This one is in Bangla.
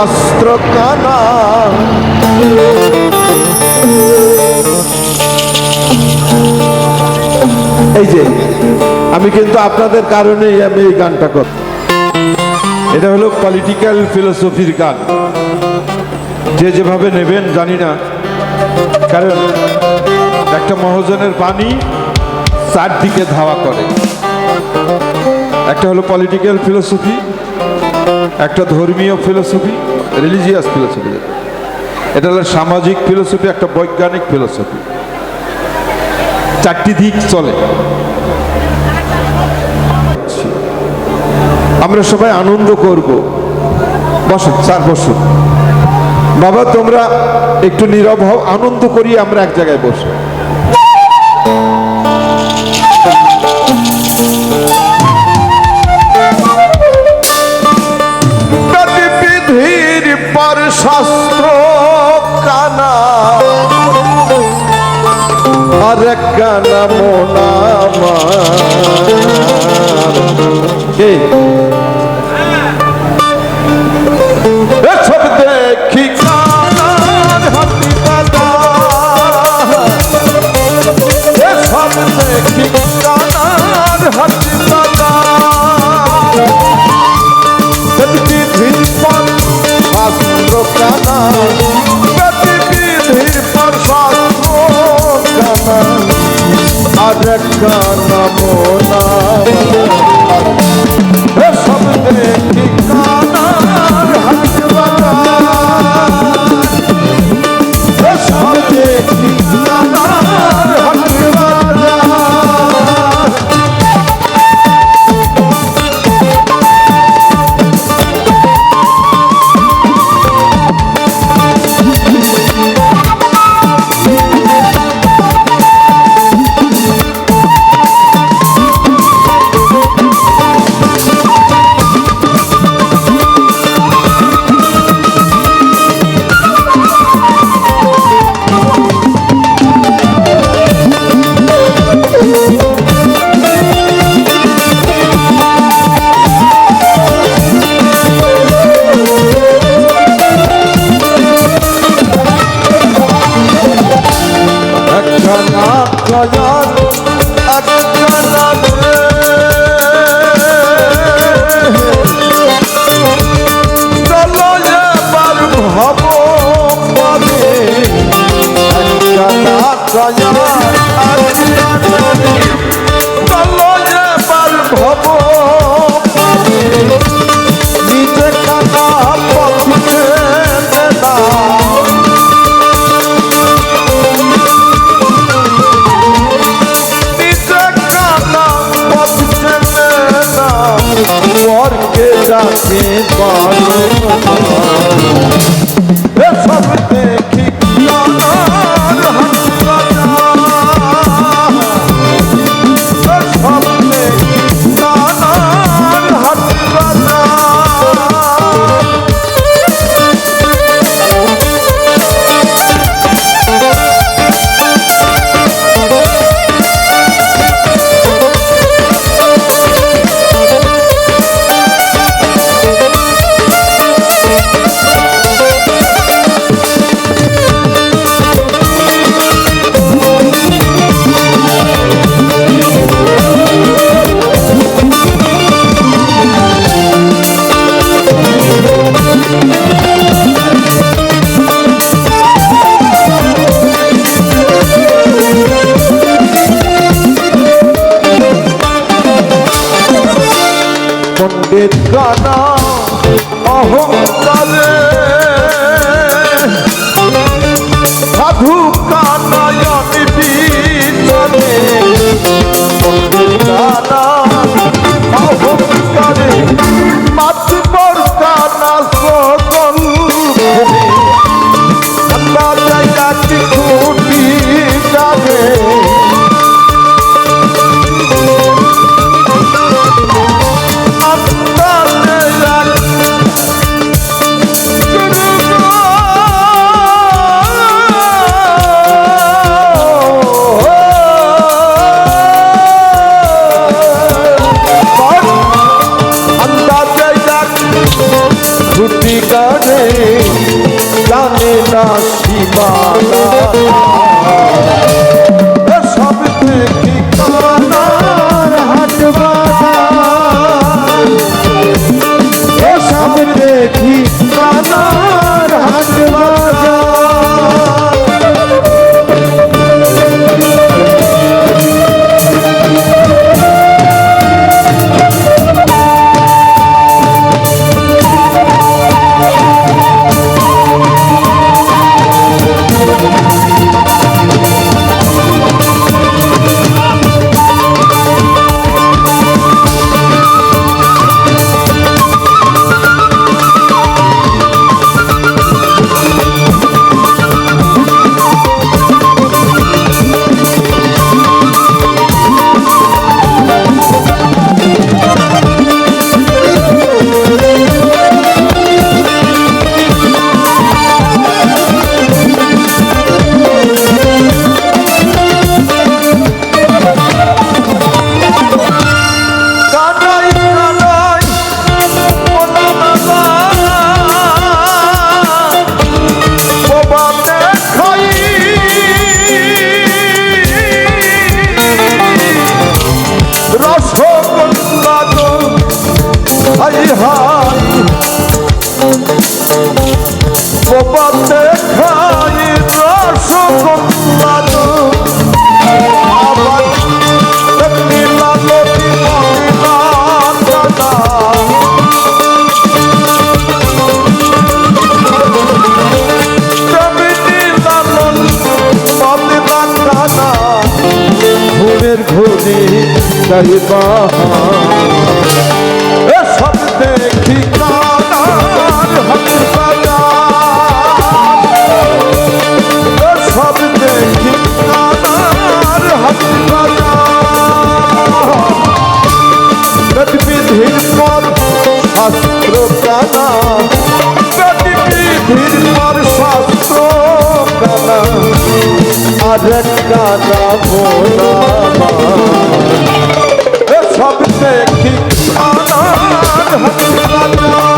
শাস্ত্র কানা। এই যে আমি কিন্তু আপনাদের কারণেই আমি এই গানটা করি। এটা হলো পলিটিক্যাল ফিলোসফির গান। যে যেভাবে নেবেন জানি না, কারণ একটা মহাজনের পানি চারদিকে ধাওয়া করে। একটা হলো পলিটিক্যাল ফিলোসফি, একটা ধর্মীয় ফিলোসফি, রিলিজিয়াস ফিলোসফি, এটা হলো সামাজিক ফিলোসফি, একটা বৈজ্ঞানিক ফিলোসফি। চারটি দিক চলে। আমরা সবাই আনন্দ করব। বসুন স্যার, বসুন বাবা, তোমরা একটু নীরব হও, আনন্দ করি আমরা এক জায়গায় বসে। বিধির পর শাস্ত্র কানা, আর এক কানা মোনামার। সব দেখি কানার হাতি দাদা, সব দেখি কানার হাতি দাদা। বিধির পর শাস্ত্র কানা, বিধির পর শাস্ত্র কানা, আর এক কানা মোনামার। সব দেখি কানার হাতি দাদা, সব দেখি কানার হাতি দাদা। সব দেখি কানার হাতি দাদা, সব দেখি কানার হাতি দাদা। পণ্ডিত কানা অহংকারে, সাধু কানায়নি বিচরে। পণ্ডিত কানা অহংকারে, মাতবর কানা সকল ভূমি। আল্লাহ জায়গা কি খুঁটি যাবে, সব দেখি কানার হাট বাজার, সব দেখি কানার হাট বাজার। বাবাতে খাই রসগোল্লা গো, আবার নীলা লতি মদিনা দাদা, নীলা মদিনা দাদা, ঘুমের ঘুরে গাড়ি বাহার, সব দেখি কানার হাট বাজার, সব দেখি কানার হাট বাজার। বিধির পর শাস্ত্র কানা, বিধির পর শাস্ত্র কানা, আর কানা ভোলা সব দেখি কানার হাট বাজার।